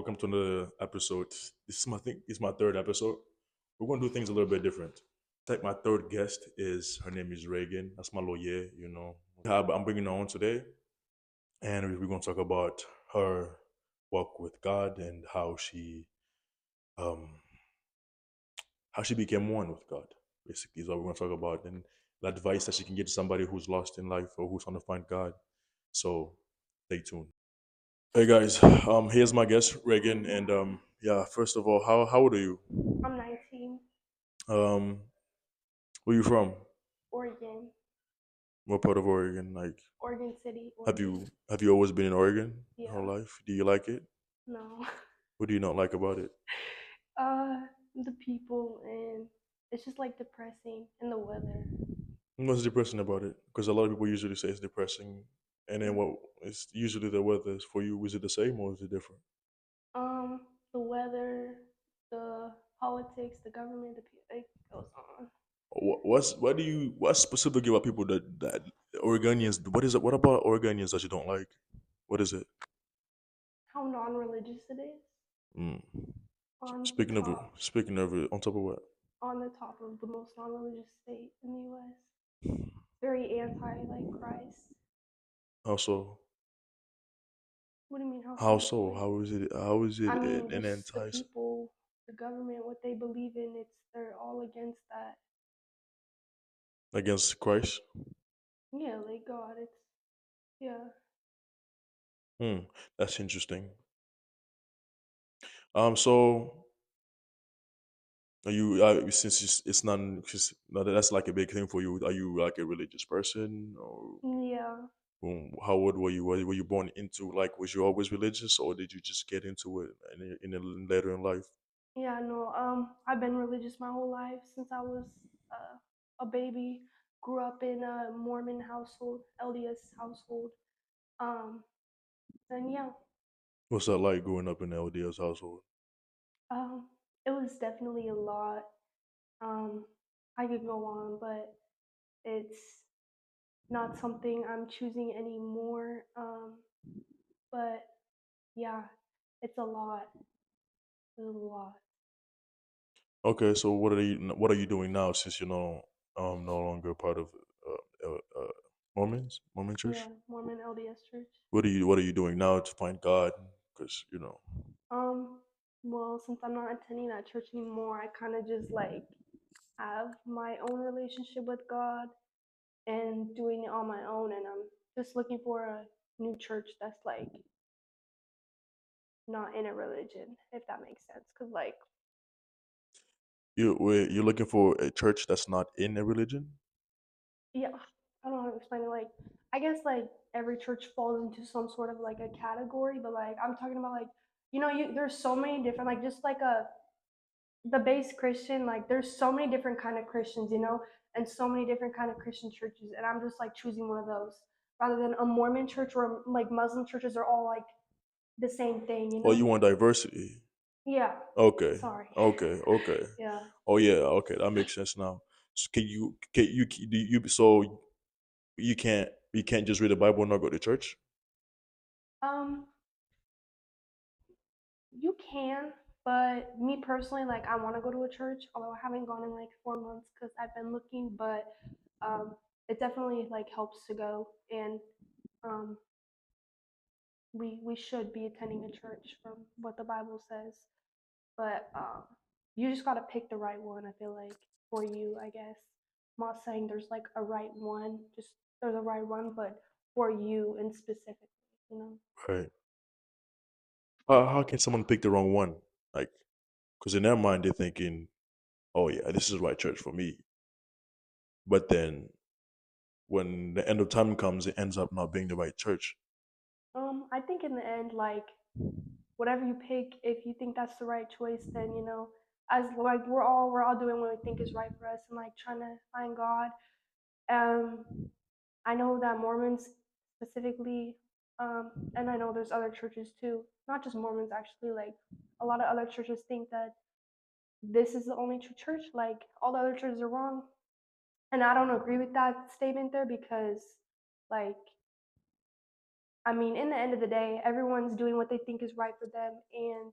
Welcome to another episode. I think it's my third episode. We're gonna do things a little bit different. Like my third guest is her name is Reagan. That's my lawyer. I'm bringing her on today, and we're gonna talk about her walk with God and um how she became one with God. Basically, is what we're gonna talk about, and the advice that she can give to somebody who's lost in life or who's trying to find God. So, stay tuned. Hey guys, here's my guest Reagan, and yeah. First of all, how old are you? I'm 19, Um, where you from? Oregon, What part of Oregon? Like, Oregon City, have Oregon. you always been in Oregon your whole Yeah, life? Do you like it? no. What do you not like about it? Uh, the people and it's just like depressing and the weather. What's depressing about it? Because a lot of people usually say it's depressing, and then Mm. what? It's usually the weather is for you. Is it the same or is it different? The weather, the politics, the government, it goes on. What's specifically about people that Oregonians? What is it? What about Oregonians that you don't like? What is it? How non-religious it is Mm. on the top, Speaking of it, on top of what? on the top of the most non-religious state in the U.S. Very anti like Christ. How so? What do you mean? How How so? so? Like, How is it I mean, an just the entice people, the government, what they believe in. They're all against that. against Christ? Yeah, like God. Yeah. Hmm, that's interesting. So are you since it's not cause, no, that's like a big thing for you. Are you like a religious person or Yeah. how old were you? Were you born into like was you always religious or did you just get into it later in life? Yeah, no. I've been religious my whole life since I was a baby. Grew up in a Mormon household, LDS household. Um, and yeah, What's that like growing up in the LDS household? um, it was definitely a lot. Um, I could go on, but it's not something I'm choosing anymore. But yeah, it's a lot. It's a lot. Okay, so what are you doing now since no longer part of Mormon Yeah, church? Mormon LDS church. What are you doing now to find God? Because Um, well, since I'm not attending that church anymore, I kind of just like have my own relationship with God and doing it on my own. And I'm just looking for a new church that's like not in a religion, if that makes sense. Cause like, you're looking for a church that's not in a religion. yeah, I don't know how to explain it. Like, I guess like every church falls into some sort of like a category, but like I'm talking about like, there's so many different like just like a the base Christian, like there's so many different kind of Christians, and so many different kind of Christian churches, and I'm just like choosing one of those rather than a Mormon church where like Muslim churches are all like the same thing, Or you want diversity? Yeah. Okay, Sorry. okay. Yeah. Oh yeah, okay, that makes sense now. Do you so you can't just read the Bible and not go to church? Um, you can, but me personally, like I want to go to a church, although I haven't gone in like 4 months because I've been looking, but um, it definitely like helps to go, and um, we should be attending a church from what the Bible says. But you just gotta pick the right one. I feel like for you, I guess. I'm not saying there's like a right one, just there's a right one, but for you and specifically. Right. How can someone pick the wrong one? Like, because in their mind they're thinking, "Oh yeah, this is the right church for me," but then when the end of time comes, it ends up not being the right church. I think in the end, like whatever you pick, if you think that's the right choice, then as like we're all doing what we think is right for us and like trying to find God. Um, I know that Mormons specifically, and I know there's other churches too, not just Mormons actually, like a lot of other churches think that this is the only true church, like all the other churches are wrong. And I don't agree with that statement there because, like, I mean, in the end of the day, everyone's doing what they think is right for them. And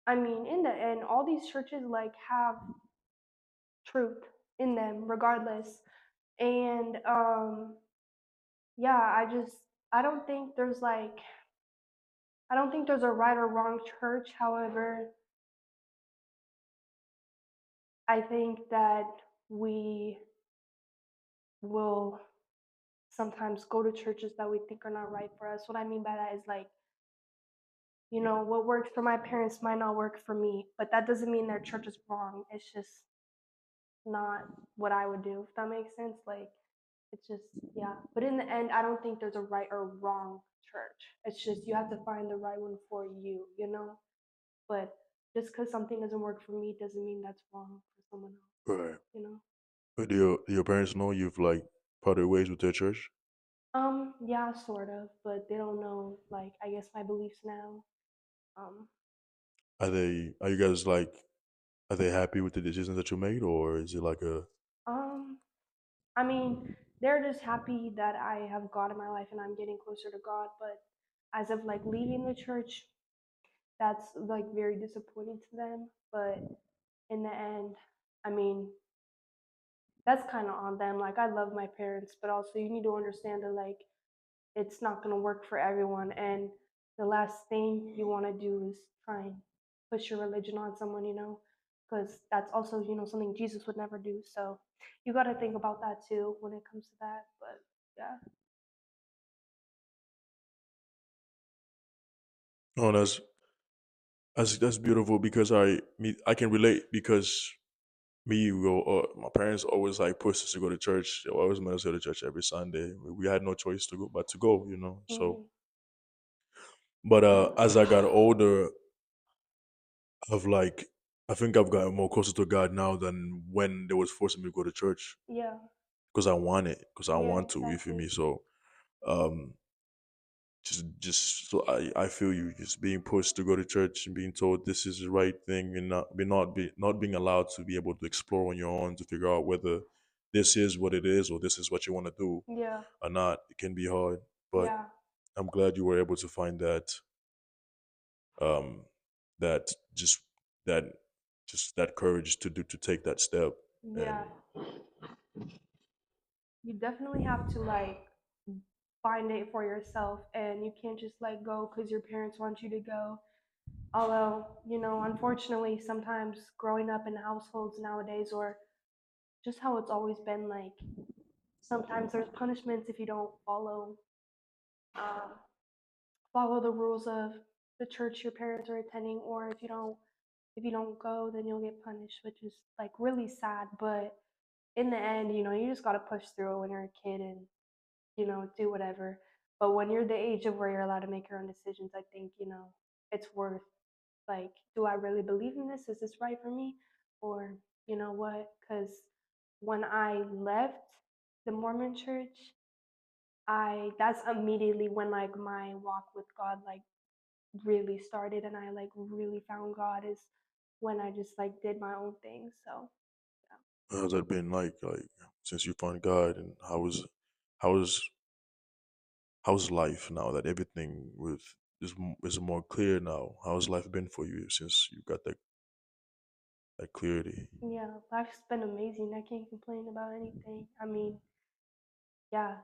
I mean, in the end, all these churches like have truth in them regardless. And yeah, I don't think there's like I don't think there's a right or wrong church. However, I think that we will sometimes go to churches that we think are not right for us. What I mean by that is like, what works for my parents might not work for me, but that doesn't mean their church is wrong. It's just not what I would do, if that makes sense. Like, it's just, yeah. But in the end, I don't think there's a right or wrong church. It's just you have to find the right one for you, you know? But just because something doesn't work for me doesn't mean that's wrong for someone else, Right. you know? But do your parents know you've like parted ways with their church? Yeah, sort of, but they don't know, like, I guess my beliefs now. Um, Are you guys like are they happy with the decisions that you made, or is it like a um, I mean, they're just happy that I have God in my life and I'm getting closer to God, but as of like leaving the church, that's like very disappointing to them. But in the end, I mean, that's kind of on them. Like, I love my parents, but also you need to understand that, like, it's not going to work for everyone. And the last thing you want to do is try and push your religion on someone, because that's also, something Jesus would never do. So you got to think about that too when it comes to that. But yeah. oh that's beautiful because I can relate because my parents always like pushed us to go to church. They always made us go to church every Sunday. We had no choice to go but to go, you know. So, Hmm. but as I got older, I've like I think I've gotten more closer to God now than when they was forcing me to go to church Yeah. because I want it, because I Yeah, want to. You feel exactly. me? So, um, just so I feel you just being pushed to go to church and being told this is the right thing and not being allowed to be able to explore on your own to figure out whether this is what it is or this is what you want to do Yeah. or not. It can be hard, but Yeah. I'm glad you were able to find um that that just that courage to take that step. Yeah. And You definitely have to like find it for yourself, and you can't just like go because your parents want you to go. Although, unfortunately, sometimes growing up in households nowadays, or just how it's always been, like, sometimes there's punishments if you don't um, follow the rules of the church your parents are attending, or if you don't go, then you'll get punished, which is like really sad. But in the end, you just gotta push through it when you're a kid and do whatever. But when you're the age of where you're allowed to make your own decisions, I think it's worth, like, do I really believe in this? Is this right for me? Or, you know what? Because when I left the Mormon church, that's immediately when like my walk with God like really started, and I like really found God is when I just like did my own thing. So how's that been like since you found God, and how's how's life now that everything is more clear now? How's life been for you since you got that clarity? yeah, life's been amazing. I can't complain about anything. I mean, yeah,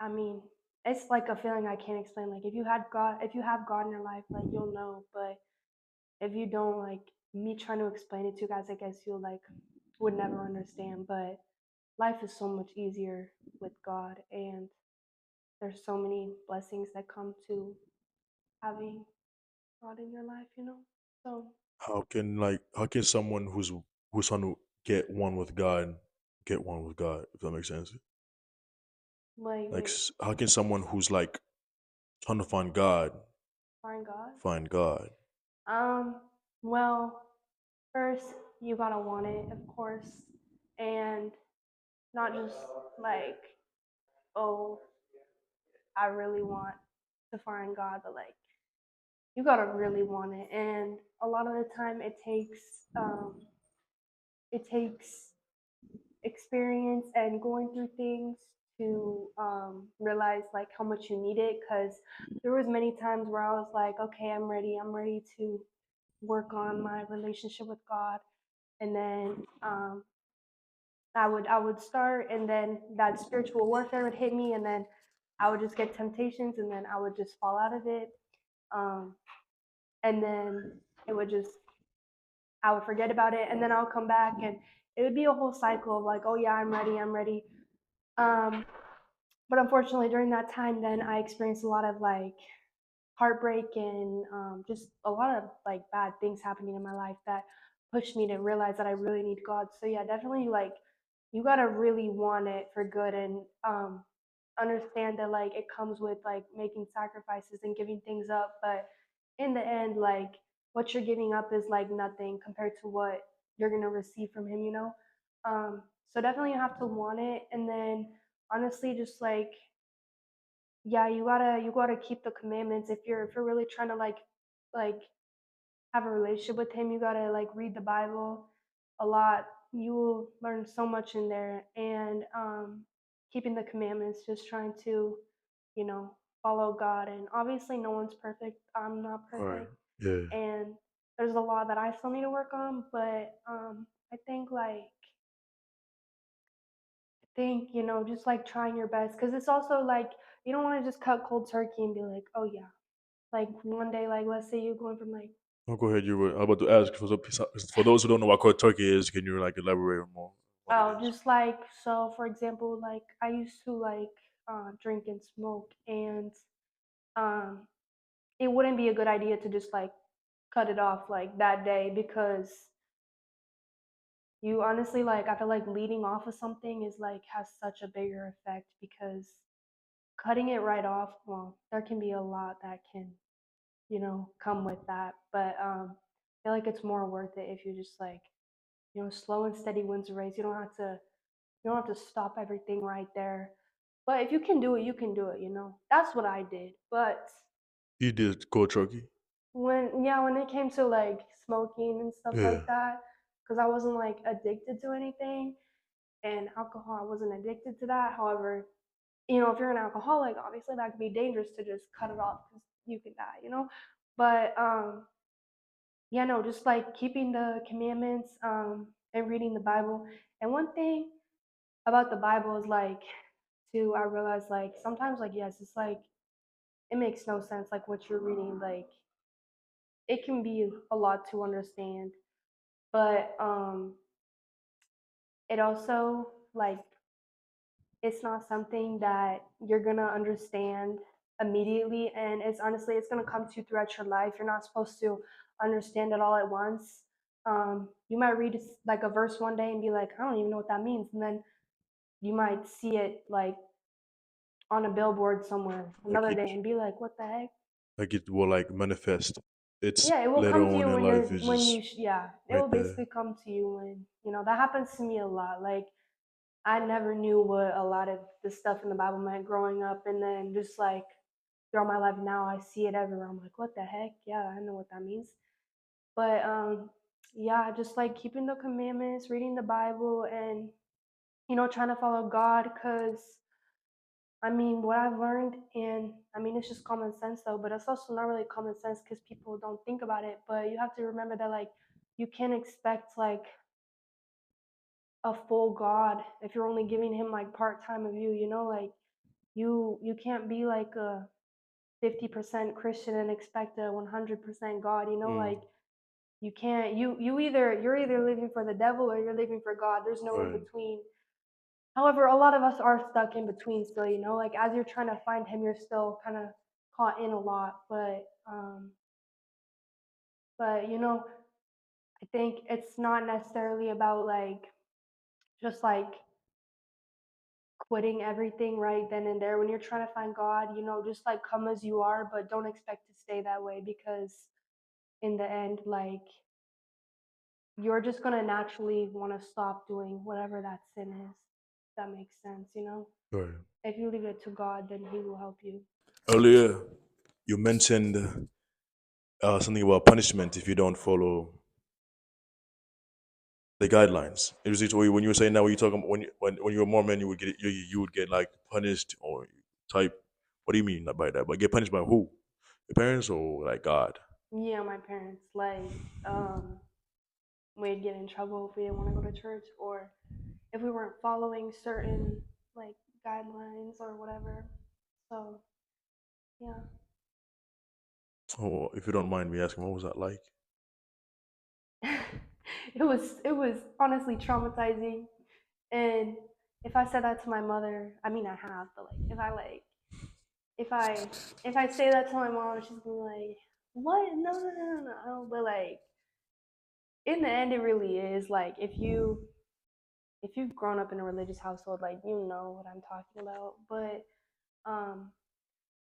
I mean, it's like a feeling I can't explain. Like, if you have God in your life, like, you'll know. But if you don't, like, me trying to explain it to you guys, I guess you'll like would never understand. But life is so much easier with God, and there's so many blessings that come to having God in your life. So, How can someone who's trying to get one with God get one with God, if that makes sense? what do you mean? How can someone who's like trying to find God Find God? find God? Um, well, first you gotta want it, of course, and not just like, oh, I really want to find God, but like you gotta really want it. And a lot of the time, it takes experience and going through things to realize like how much you need it, because there was many times where I was like, okay, I'm ready to work on my relationship with God, and then I would start, and then that spiritual warfare would hit me, and then I would just get temptations, and then I would just fall out of it, um, and then it would just I would forget about it, and then I'll come back, and it would be a whole cycle of like, oh yeah, I'm ready. Um, but unfortunately, during that time, then I experienced a lot of like heartbreak and just a lot of like bad things happening in my life that pushed me to realize that I really need God. So yeah, definitely like you gotta really want it for good, and understand that like it comes with like making sacrifices and giving things up. But in the end, like what you're giving up is like nothing compared to what you're gonna receive from Him. So definitely you have to want it, and then honestly, just like yeah, you gotta keep the commandments if you're really trying to like have a relationship with Him. You gotta like read the Bible a lot. You will learn so much in there, and keeping the commandments, just trying to you know follow God. And obviously no one's perfect, I'm not Right. perfect, Yeah. and there's a lot that I still need to work on. But I think just like trying your best, because it's also like you don't want to just cut cold turkey and be like, oh yeah, like one day, like let's say you're going from like Oh, go ahead. You were I'm about to ask for those who don't know what cold turkey is. Can you like elaborate more what it oh, is? just like so for example, like I used to like drink and smoke, and um it wouldn't be a good idea to just like cut it off like that day, because you honestly, like I feel like leading off of something is like has such a bigger effect, because cutting it right off, well, there can be a lot that can come with that. But I feel like it's more worth it if you just like slow and steady wins the race. You don't have to stop everything right there. But if you can do it, you can do it. That's what I did. But You did cold turkey. when it came to like smoking and stuff Yeah. like that, because I wasn't like addicted to anything, and alcohol, I wasn't addicted to that. However, if you're an alcoholic, obviously that could be dangerous to just cut it off because you could die. But yeah, no, just like keeping the commandments, and reading the Bible. And one thing about the Bible is like, too, I realized like sometimes, like, yes, it's like it makes no sense like what you're reading. Like it can be a lot to understand, but it also like it's not something that you're gonna understand immediately, and it's gonna come to you throughout your life. You're not supposed to understand it all at once. You might read like a verse one day and be like, I don't even know what that means, and then you might see it like on a billboard somewhere Like another it day and be like, what the heck? like it will like manifest. It's Yeah, it will later come to on you in when life is just yeah, it right will there. basically come to you when that happens to me a lot. Like I never knew what a lot of the stuff in the Bible meant growing up, and then just like throughout my life now, I see it everywhere. I'm like, what the heck? Yeah, I know what that means. But yeah, just like keeping the commandments, reading the Bible, and trying to follow God. Cause I mean, what I've learned, and I mean, it's just common sense though, but it's also not really common sense because people don't think about it. But you have to remember that like you can't expect like a full God if you're only giving him like part time of you. Like you can't be like a 50% Christian and expect a 100% God. Like Mm, you can't. You're either living for the devil or you're living for God. There's no in right. between. However, a lot of us are stuck in between still. Like as you're trying to find him, you're still kind of caught in a lot. But I think it's not necessarily about like just like quitting everything right then and there when you're trying to find God. Just like come as you are, but don't expect to stay that way, because in the end, like you're just gonna naturally want to stop doing whatever that sin is. If that makes sense. Right. If you leave it to God, then He will help you. Earlier you mentioned something about punishment if you don't follow the guidelines. It was when you were saying that when you talking when you were Mormon, you would get like punished or type. What do you mean by that? But get punished by who? Your parents or like God? Yeah, my parents um we'd get in trouble if we didn't want to go to church or if we weren't following certain like guidelines or whatever. So yeah. Oh, if you don't mind me asking, what was that like? It was honestly traumatizing. And if I said that to my mother, I mean I have, but like if I if I say that to my mom, she's gonna be like, "What? No, no, no, no, no." But like in the end, it really is like if you've grown up in a religious household, like you know what I'm talking about. But um,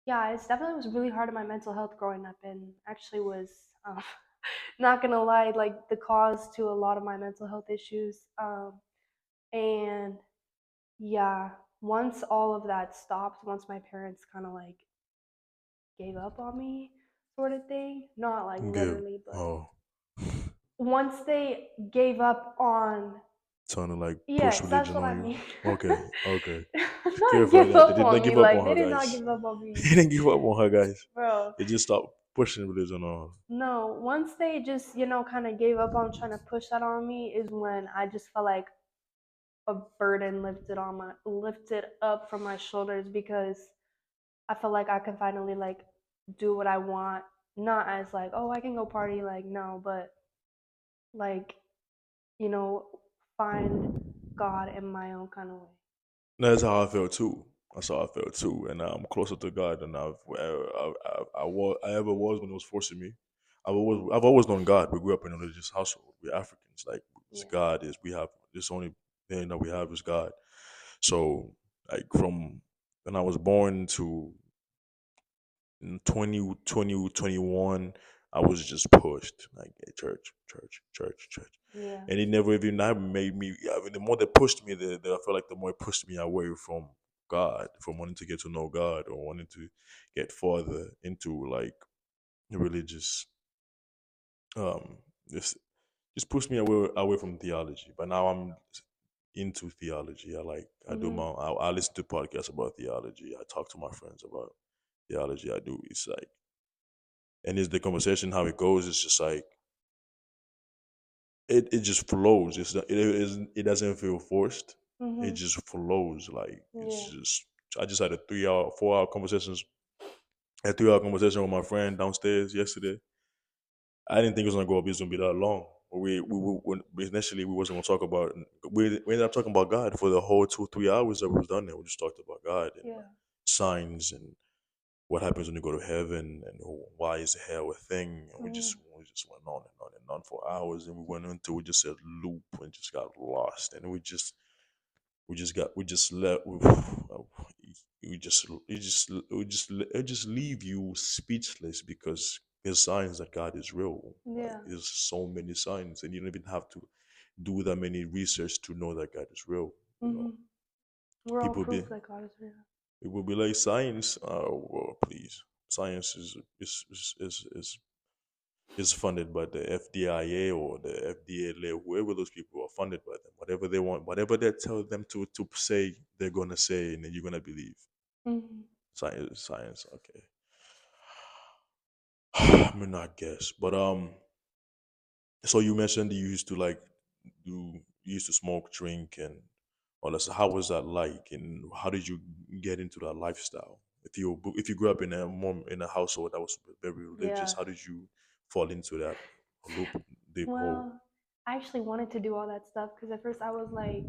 yeah, it's definitely was really hard on my mental health growing up, and actually was um, not gonna lie, like the cause to a lot of my mental health issues. And yeah, once all of that stopped, once my parents kind of like gave up on me, sort of thing, not like Give. literally, but Oh, once they gave up on, trying to like push yes, that's religion what on I you. mean. Okay, okay. Not Clarify give that. They up did on not me, give up like on they her, did not guys. give up on me, They didn't give up on her, guys. bro. They just stopped pushing religion on her. No, once they just, kind of gave up on trying to push that on me is when I just felt like a burden lifted up from my shoulders because I felt like I could finally like do what I want, not as like, oh, I can go party, like no, but like, you know, find God in my own kind of way. That's how I felt too. That's how I felt too. And I'm closer to God than I ever was when it was forcing me. I've always known God. We grew up in a religious household. We're Africans. Like Yeah. God is, we have this only thing that we have is God. So like from when I was born to in 2021, I was just pushed like hey, church, church, church, church. Yeah. And it never even that made me. I mean, the more they pushed me, I felt like the more it pushed me away from God, from wanting to get to know God or wanting to get further into like religious. Um, this just pushed me away from theology. But now I'm into theology. I do Mhm. I listen to podcasts about theology. I talk to my friends about theology. I do. It's like and it's the conversation how it goes. It's just like it just flows. It doesn't feel forced. It Mhm. just flows. Like it's Yeah. just. I just had a 3 hour, 4 hour conversations. A 3 hour conversation with my friend downstairs yesterday. I didn't think it was gonna go up. It's gonna be that long. Initially we wasn't gonna talk about. We ended up talking about God for the whole 2 3 hours that we was done there. We just talked about God and Yeah. signs and what happens when you go to heaven and why is hell a thing and Mhm. we just went on and on and on for hours and we went into we just said loop and just got lost and we just got we just let we just it just leave you speechless because there's signs that God is real. Like Yeah. there's so many signs and you don't even have to do that many research to know that God is real. You know, Mhm. We're all people be proof that God is real. it will be like science. Oh, well, please. Science is funded by the FDIA or the FDA, whoever those people are funded by them. Whatever they want, whatever they tell them to say, they're gonna say, and then you're gonna believe. Mhm. Science. Okay. I mean, not guess, but so you mentioned you used to like you used to smoke, drink, and all that. So how was that like, and how did you get into that lifestyle? If you grew up in a household that was very religious, Yeah. how did you fall into that loop, deep hole? Well, I actually wanted to do all that stuff because at first I was like,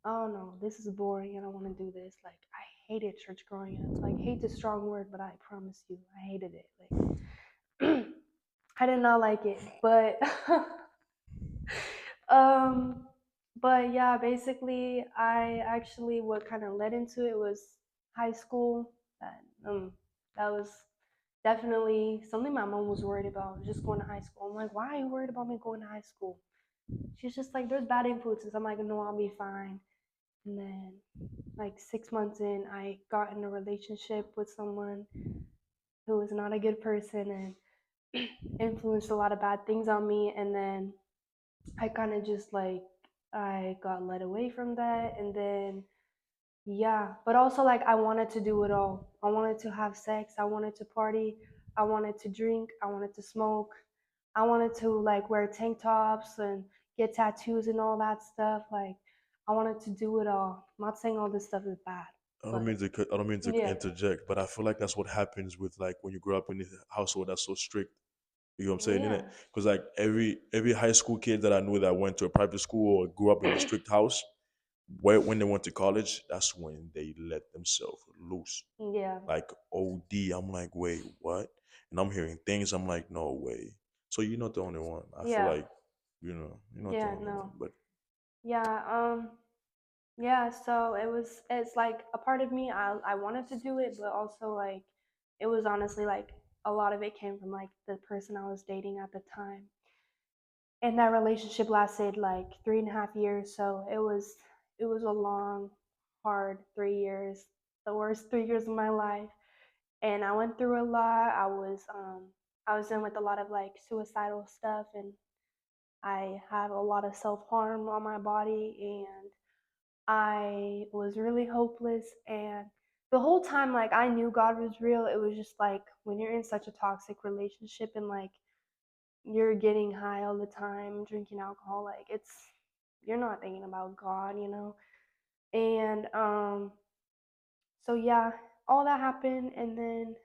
oh no, this is boring. I don't want to do this. Like, I hated church growing up. Like, hate's a strong word, but I promise you, I hated it. Like, I did not like it. But, um, but yeah, basically, I actually what kind of led into it was high school. That was definitely something my mom was worried about. Just going to high school. I'm like, why are you worried about me going to high school? She's just like, there's bad influences. I'm like, no, I'll be fine. And then, like 6 months in, I got in a relationship with someone who was not a good person and influenced a lot of bad things on me. And then I kind of just like I got led away from that, and then yeah, but also like I wanted to do it all. I wanted to have sex, I wanted to party, I wanted to drink, I wanted to smoke, I wanted to like wear tank tops and get tattoos and all that stuff. Like I wanted to do it all. I'm not saying all this stuff is bad, but I don't mean to yeah, interject, but I feel like that's what happens with like when you grow up in a household that's so strict. You know what I'm saying? In yeah, it, because like every high school kid that I knew that went to a private school or grew up in a strict house, when they went to college, that's when they let themselves loose, yeah, like OD. I'm like, wait, what? And I'm hearing things. I'm like, no way. So you're not the only one. I feel yeah, like you're not the yeah, only one. no, But yeah, yeah. So it's like a part of me. I wanted to do it, but also like it was honestly like a lot of it came from like the person I was dating at the time, and that relationship lasted like 3.5 years. So it was a long, hard 3 years, the worst 3 years of my life, and I went through a lot. I was in with a lot of like suicidal stuff, and I had a lot of self harm on my body, and I was really hopeless. And the whole time, like, I knew God was real. It was just like when you're in such a toxic relationship and like you're getting high all the time, drinking alcohol, like, you're not thinking about God, you know? And so, yeah, all that happened. And then,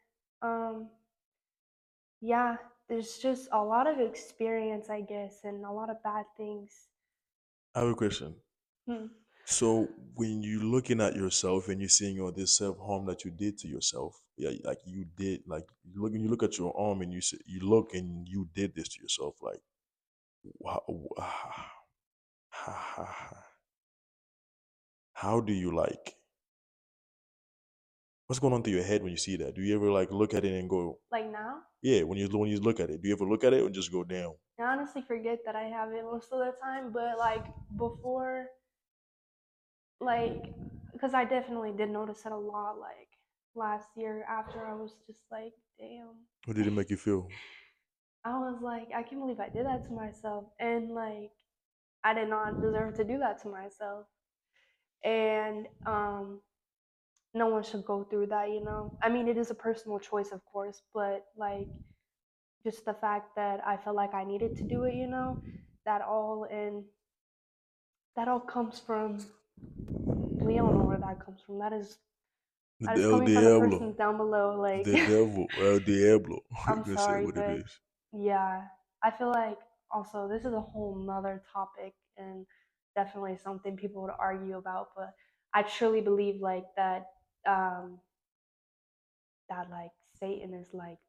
um, yeah, there's just a lot of experience, I guess, and a lot of bad things. I have a question. Hmm. So when you're looking at yourself and you're seeing all this self harm that you did to yourself, yeah, like you did, like when you look at your arm and you look and you did this to yourself, like how, how do you like? What's going on through your head when you see that? Do you ever like look at it and go, Like now, yeah? When you look at it, do you ever look at it and just go, damn? I honestly forget that I have it most of the time, but like before, like, because I definitely did notice it a lot, like last year after I was just like, damn. What did it make you feel? I was like, I can't believe I did that to myself. And like, I did not deserve to do that to myself. And no one should go through that, you know? I mean, it is a personal choice, of course, but like, just the fact that I felt like I needed to do it, you know, that all and that all comes from, we all know where that comes from. That is El coming from the diablo, person down below. Like, the devil, el diablo. You I'm can say sorry, what it but is. yeah, I feel like also this is a whole nother topic and definitely something people would argue about. But I truly believe like um, that like Satan is like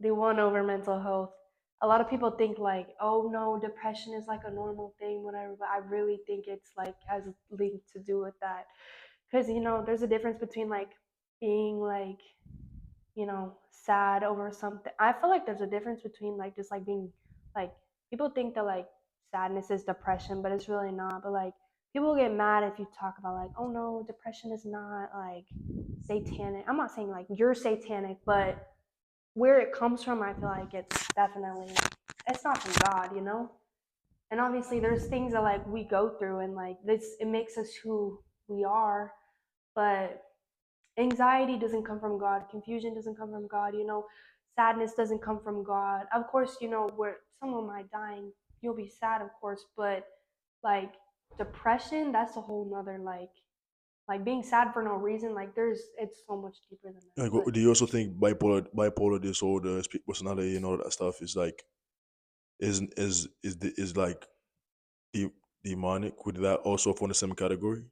the one over mental health. A lot of people think like, oh no, depression is like a normal thing, whatever. But I really think it's like has linked to do with that, because there's a difference between like being like sad over something. I feel like there's a difference between like just like being like people think that like sadness is depression, but it's really not. But like people get mad if you talk about like, oh no, depression is not like satanic. I'm not saying like you're satanic, but where it comes from, I feel like it's not from God, you know? And obviously there's things that like we go through and like this it makes us who we are, but anxiety doesn't come from God, confusion doesn't come from God, sadness doesn't come from God. Of course, where someone might die and you'll be sad, of course, but like depression, that's a whole nother like being sad for no reason, like it's so much deeper than that. Like, But do you also think bipolar disorder, split personality, and all that stuff is like is like de- demonic? Would that also fall in the same category?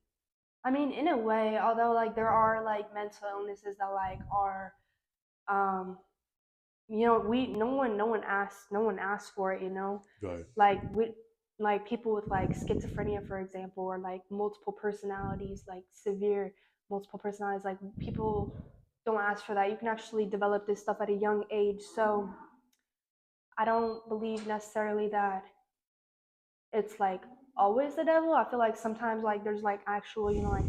I mean, in a way, although like there are like mental illnesses that like are um we no one asked for it, Right. like people with like schizophrenia, for example, or like multiple personalities, like severe multiple personalities, like people don't ask for that. You can actually develop this stuff at a young age. So I don't believe necessarily that it's like always the devil. I feel like sometimes like there's like actual, like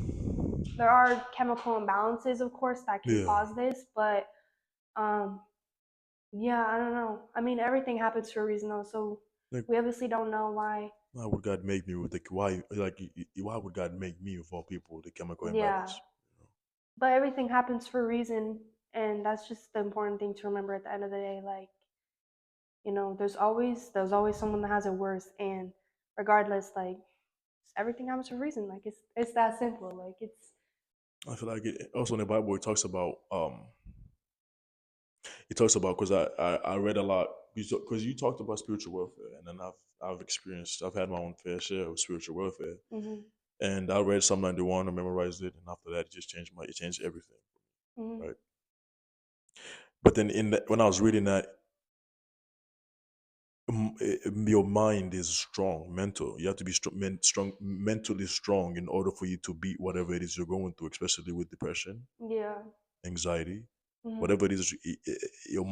there are chemical imbalances, of course, that can Yeah. cause this, but um Yeah, I don't know. I mean, everything happens for a reason, though. So Like, we obviously don't know why. why would God make me with the why? Like, why would God make me of all people the chemical Yeah, imbalance? You but everything happens for a reason, and that's just the important thing to remember at the end of the day. Like, there's always someone that has it worse, and regardless, like everything happens for a reason. Like it's that simple. Like it's I feel like also in the Bible it talks about because I read a lot because you talked about spiritual warfare, and then I've had my own fair share of spiritual warfare, hmm and I read Psalm 91, I memorized it, and after that it changed everything, hmm right? But then when I was reading that, your mind is strong, mental. You have to be strong, mentally strong in order for you to beat whatever it is you're going through, especially with depression, yeah. anxiety, hmm whatever it is, your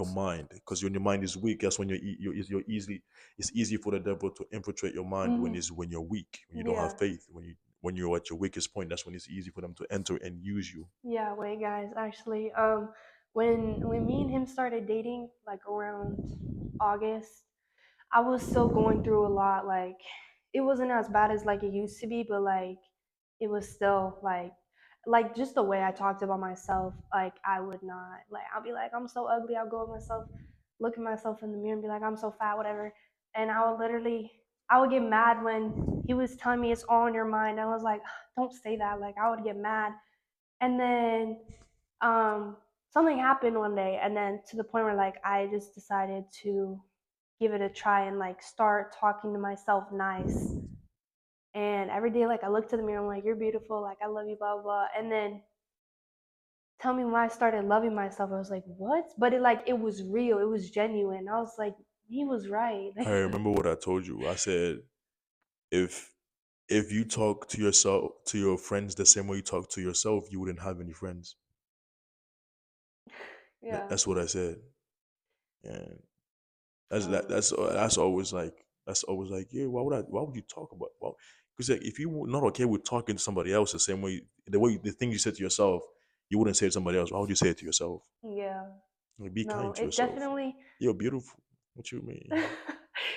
mind. Because when your mind is weak, that's when you're easily. It's easy for the devil to infiltrate your mind hmm when you're weak, when you don't have Yeah. faith, when you're at your weakest point. That's when it's easy for them to enter and use you. Yeah, wait, guys. Actually, when me and him started dating, like around August, I was still going through a lot. Like, it wasn't as bad as like it used to be, but like, it was still like just the way I talked about myself. Like, I would not like. I'll be like, I'm so ugly. I'll go at myself, look at myself in the mirror, and be like, I'm so fat, whatever. And I would get mad when he was telling me it's all in your mind. I was like, don't say that. Like, I would get mad, and then um, something happened one day, and then to the point where like I just decided to give it a try and like start talking to myself nice. And every day, like I look to the mirror, I'm like, "You're beautiful," like I love you, blah blah. Blah. And then tell me when I started loving myself, I was like, "What?" But it was real, it was genuine. I was like, he was right. I remember what I told you. I said if you talk to your friends the same way you talk to yourself, you wouldn't have any friends. Yeah. That's what I said. And So that's always like, yeah, why would you talk about, well, because like, if you were not okay with talking to somebody else the same way, the thing you said to yourself, you wouldn't say it to somebody else. Why would you say it to yourself? yeah, Like, be no, kind to it yourself. definitely You're beautiful. What you mean?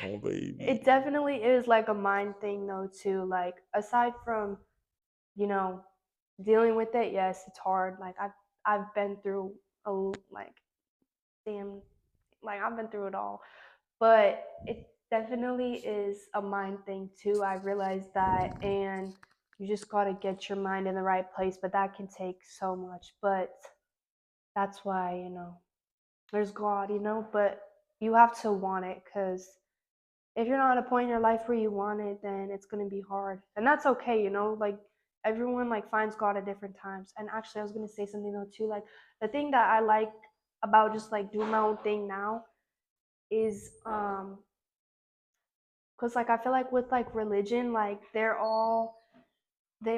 Oh it baby. definitely is like a mind thing though too. Like aside from you know dealing with it, yes, it's hard. Like I've been through a like damn like I've been through it all, but it definitely is a mind thing too. I realized that, and you just got to get your mind in the right place, but that can take so much. But that's why there's God, but you have to want it because if you're not at a point in your life where you want it, then it's gonna be hard, and that's okay. Like everyone like finds God at different times. And actually, I was gonna say something though too. Like the thing that I like about just like doing my own thing now is because like I feel like with like religion, like they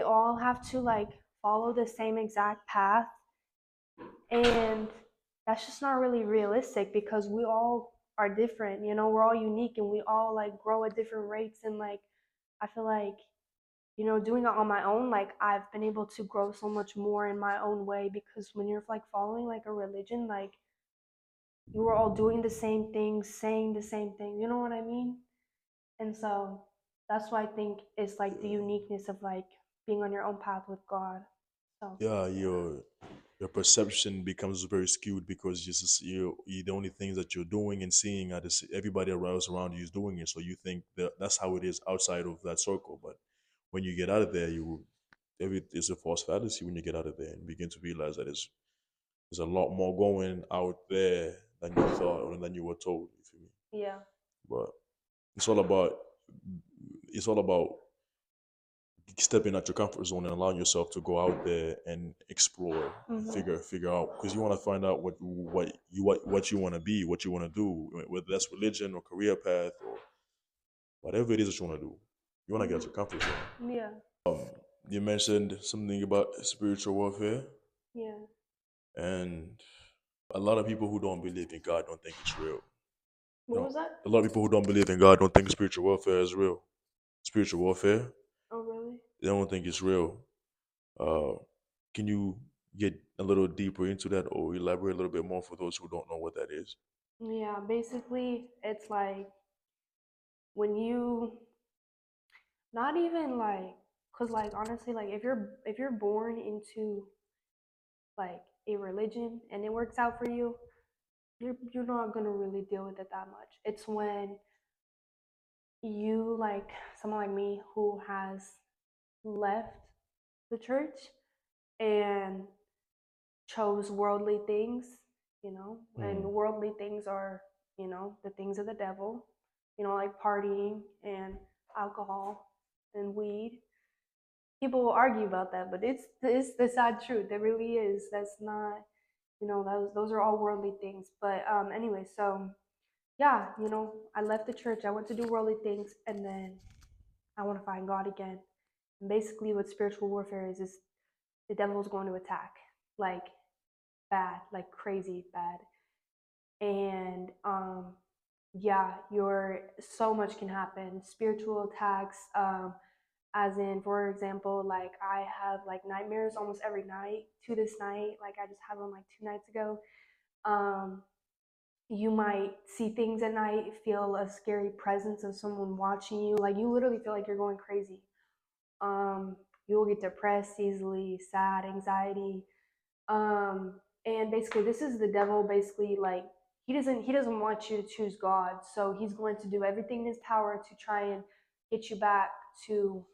all have to like follow the same exact path, and that's just not really realistic because we all are different. We're all unique, and we all like grow at different rates. And like I feel like doing it on my own, like I've been able to grow so much more in my own way, because when you're like following like a religion, like you are all doing the same things, saying the same thing, you know what I mean? And so that's why I think it's like the uniqueness of like being on your own path with God. So Yeah, your perception becomes very skewed because you the only things that you're doing and seeing are everybody around you is doing it. So you think that's how it is outside of that circle. But when you get out of there, it's a false fallacy when you get out of there and begin to realize that there's a lot more going out there than you thought or than you were told. You feel me? yeah. But it's all about it's all about stepping out your comfort zone and allowing yourself to go out there and explore and hmm figure out, because you want to find out what you want to be, what you want to do, whether that's religion or career path or whatever it is that you want to do. You want to get out your comfort zone. Yeah. You mentioned something about spiritual warfare, Yeah. and a lot of people who don't believe in God don't think it's real. What was that? A lot of people who don't believe in God don't think spiritual warfare is real. Spiritual warfare, Oh, really? they don't think it's real. Uh, can you get a little deeper into that or elaborate a little bit more for those who don't know what that is? Yeah, basically, it's like when you not even like, cause like honestly, like if you're born into like a religion and it works out for you, you're not gonna really deal with it that much. It's when you like someone like me who has left the church and chose worldly things, and Mm, worldly things are, the things of the devil, like partying and alcohol and weed. People will argue about that, but it's the sad truth. It really is. That's not, those are all worldly things. But anyway, so yeah, I left the church. I went to do worldly things, and then I want to find God again. And basically, what spiritual warfare is the devil is going to attack, like bad, like crazy bad. And yeah, your so much can happen. Spiritual attacks, as in, for example, like I have like nightmares almost every night to this night. Like I just had one like 2 nights ago. Um, you might see things at night, feel a scary presence of someone watching you. Like you literally feel like you're going crazy. Um, you will get depressed easily, sad, anxiety. And basically, this is the devil. Basically, like he doesn't want you to choose God, so he's going to do everything in his power to try and get you back to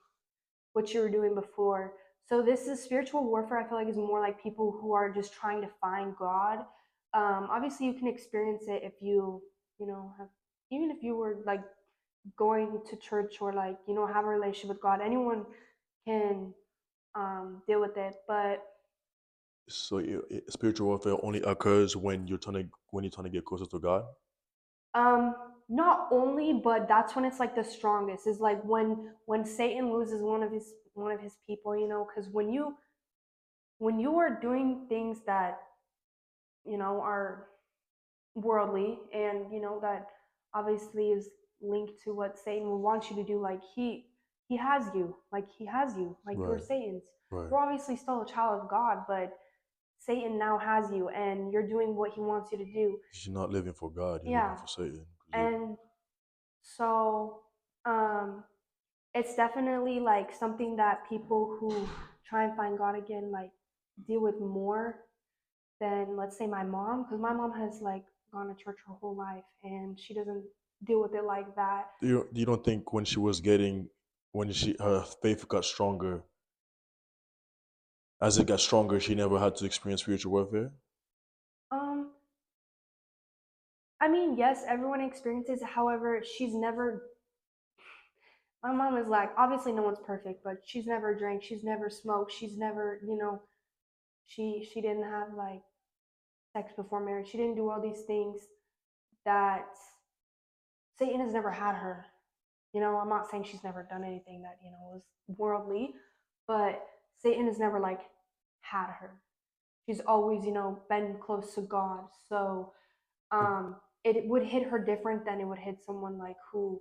what you were doing before. So this is spiritual warfare. I feel like is more like people who are just trying to find God. Obviously, you can experience it if have, even if you were like going to church or like have a relationship with God. Anyone can deal with it, but so spiritual warfare only occurs when you're trying to get closer to God. Um, not only, but that's when it's like the strongest. Is like when Satan loses one of his people, because when you are doing things that are worldly and that obviously is linked to what Satan will want you to do, like he has you, like you're Right, Satan's. right. You're obviously still a child of God, but Satan now has you, and you're doing what he wants you to do. You're not living for God. You're living Yeah, for Satan. 'Cause and so um it's definitely like something that people who try and find God again like deal with more than, let's say, my mom, because my mom has like gone to church her whole life and she doesn't deal with it like that. you don't think when her faith got stronger, as it got stronger, she never had to experience spiritual warfare? um I mean, yes, everyone experiences it. However, she's never, my mom is like, obviously no one's perfect, but she's never drank, she's never smoked, she's never, she didn't have like sex before marriage, she didn't do all these things that Satan has never had her. I'm not saying she's never done anything that, was worldly, but Satan has never like had her. She's always, been close to God. So it would hit her different than it would hit someone like who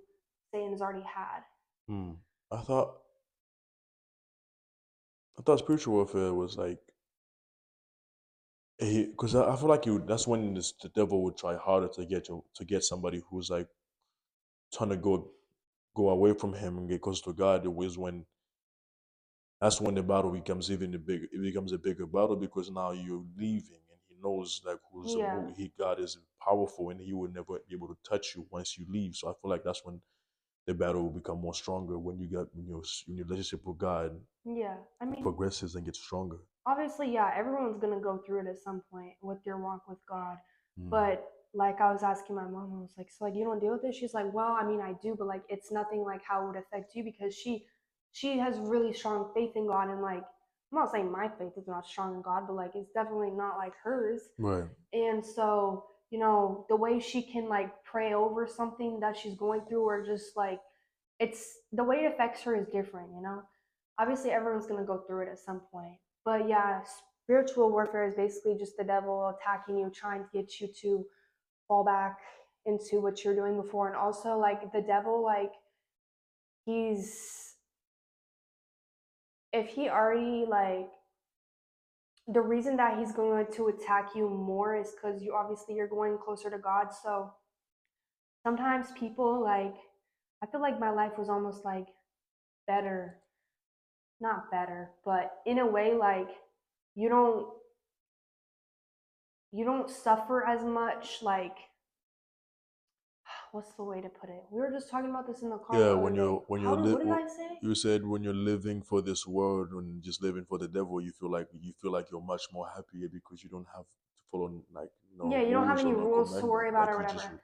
Satan has already had. Hmm. I thought I thought spiritual warfare was like because I feel like that's when the devil would try harder to get somebody who's like trying to go away from him and get close to God. It was when that's when the battle becomes even a big. It becomes a bigger battle because now you're leaving, and he knows like Yeah, who he God is powerful, and he will never be able to touch you once you leave. So I feel like that's when the battle will become more stronger when when your relationship with God yeah. I mean, progresses and gets stronger. obviously, yeah, everyone's gonna go through it at some point with their walk with God. Mm, But like I was asking my mom, I was like, so like you don't deal with it? She's like, well, I mean, I do, but like it's nothing like how it would affect you because she has really strong faith in God, and like I'm not saying my faith is not strong in God, but like it's definitely not like hers. right. And so, the way she can like pray over something that she's going through, or just like it's the way it affects her is different. Obviously, everyone's going to go through it at some point. But yeah, spiritual warfare is basically just the devil attacking you, trying to get you to fall back into what you're doing before. And also, like, the devil, like, he's, if he already, like, the reason that he's going to attack you more is because you're going closer to God. So sometimes people like, I feel like my life was almost like better, not better, but in a way like you don't you don't suffer as much. Like, what's the way to put it? We were just talking about this in the car the Yeah, other day. What did I say? you said when you're living for this world and just living for the devil, you feel like you're much more happier because you don't have to follow like Yeah, no you don't have rules or any no rules to worry commandment. about or whatever.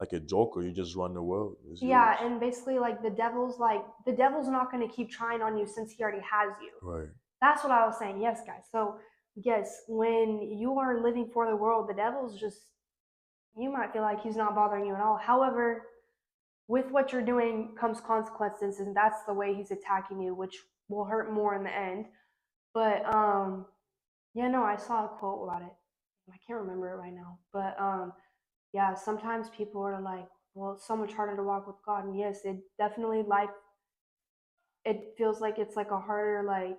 Like a joker, you just run the world. It's Yeah, yours. and basically like the devil's not going to keep trying on you since he already has you. Right. That's what I was saying. Yes, guys. So, yes, when you are living for the world, the devil's just, you might feel like he's not bothering you at all. However, with what you're doing comes consequences, and that's the way he's attacking you, which will hurt more in the end. But yeah, no, I saw a quote about it. I can't remember it right now. But yeah, sometimes people are like, well, it's so much harder to walk with God. And yes, it definitely life, it feels like it's like a harder like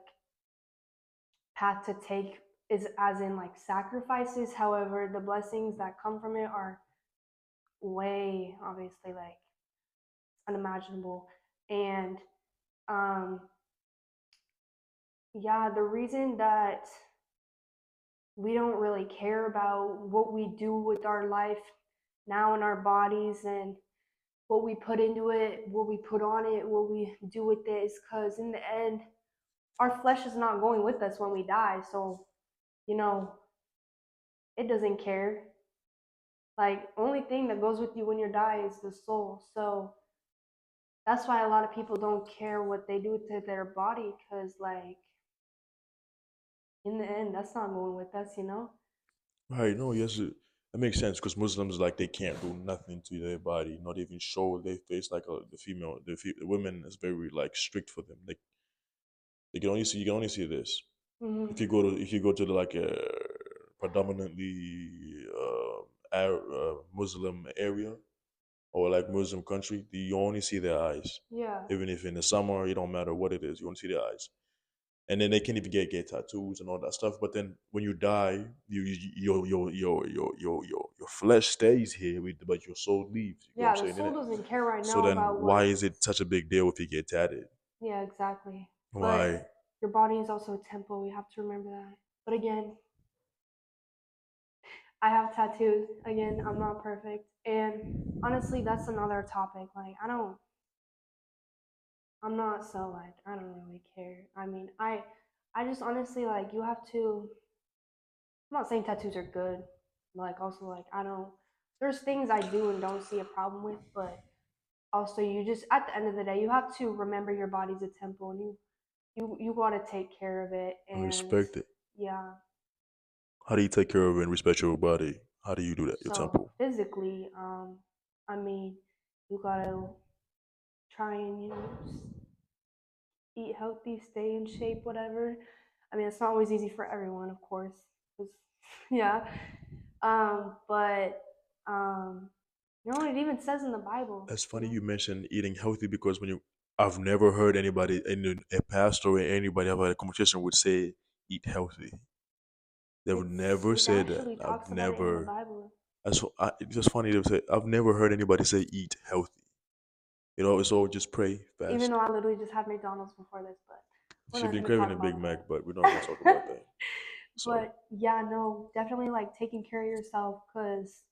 path to take, is as in like sacrifices. However, the blessings that come from it are way obviously like unimaginable. And um yeah, the reason that we don't really care about what we do with our life now in our bodies and what we put into it, what we put on it, what we do with it is because in the end, our flesh is not going with us when we die. So, you know, it doesn't care. Like, only thing that goes with you when you die is the soul. So that's why a lot of people don't care what they do to their body because, like, in the end, that's not going with us, you know? Right. No. Yes. That makes sense because Muslims like they can't do nothing to their body, not even show their face. Like the women is very like strict for them. They can only see you can only see this. Mm-hmm. If you go to like a predominantly Muslim area or like Muslim country, you only see their eyes. Yeah. Even if in the summer, it don't matter what it is, you only see their eyes. And then they can't even get tattoos and all that stuff. But then when you die, your flesh stays here, but your soul leaves. You get what I'm Yeah, the saying? soul Innit? doesn't care right So now then, about why what. is it such a big deal if you get tatted? Yeah, exactly. But Why? your body is also a temple. We have to remember that. But again, I have tattoos. Again, I'm not perfect. And honestly, that's another topic. Like, I'm not so like, I don't really care. I mean, I just honestly like, you have to, I'm not saying tattoos are good. Like, also, like, I don't, there's things I do and don't see a problem with, but also you just, at the end of the day, you have to remember your body's a temple and you got to take care of it. And And respect it. yeah, How do you take care of and respect your body? How do you do that? Your so temple. physically, I mean, you gotta try and eat healthy, stay in shape, whatever. I mean, it's not always easy for everyone, of course. 'Cause, yeah, but it even says in the Bible, It's funny you mentioned eating healthy because I've never heard anybody, a pastor or anybody I've had a conversation would say eat healthy. They've never it said that. actually I've talks about it in the never. Bible. It's just funny to say. I've never heard anybody say eat healthy. It's all just pray, Even fast. though I literally just had McDonald's before this, but we're She's not been going to craving talk a about Big Mac, but we're not gonna talk about that. that. So But yeah, no, definitely like taking care of yourself because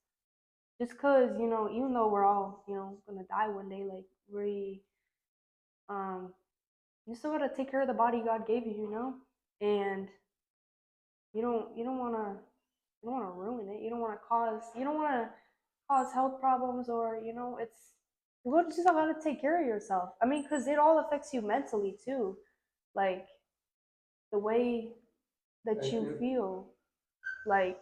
just because, even though we're all, gonna die one day, like um, you still gotta take care of the body God gave you, and you don't wanna ruin it. You don't wanna cause health problems or you just gotta take care of yourself. I mean, because it all affects you mentally too, like the way that you feel, like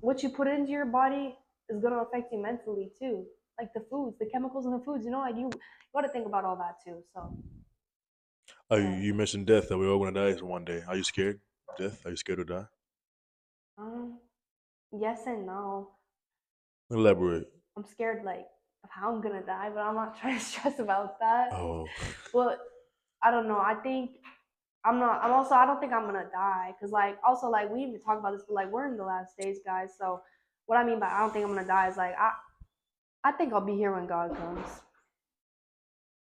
what you put into your body is gonna affect you mentally too. Like the foods, the chemicals in the foods, like you got to think about all that too. So yeah, you mentioned death, that we're all gonna die one day. Are you scared of death? Are you scared to die? um, yes and no. Elaborate. I'm scared like of how I'm gonna die, but I'm not trying to stress about that. Oh, But I don't know. I think I'm not. I'm also. I don't think I'm gonna die because, like, also, like, we even talk about this, but like, we're in the last days, guys. So, what I mean by I don't think I'm gonna die is like, I think I'll be here when God comes.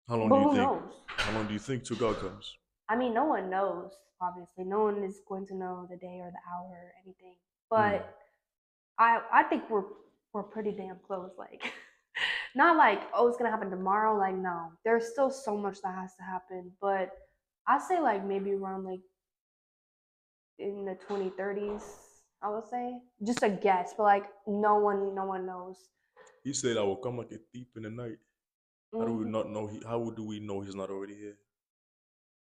How long But do you who think? knows? How long do you think till God comes? I mean, no one knows. Obviously, no one is going to know the day or the hour or anything. Hmm. But I think we're pretty damn close. Like, not like, oh, it's gonna happen tomorrow. Like, no, there's still so much that has to happen. But I say like maybe around like in the 2030s. I would say just a guess, but like no one knows. He said, "I will come like a thief in the night." How do we Hmm. not know? How do we know he's not already here?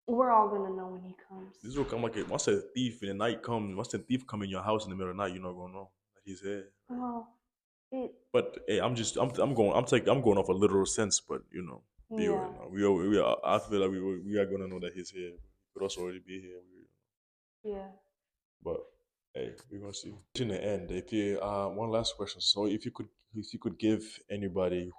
We're all gonna know when he comes. This will come like a once a thief in the night comes. Once a thief come in your house in the middle of the night, you're not gonna know that he's here. Right? Oh, it But hey, I'm going off a literal sense. But we yeah I feel like we are gonna know that he's here. He could also already be here. yeah. But hey, we're gonna see. In the end, if you one last question. So if you could give anybody who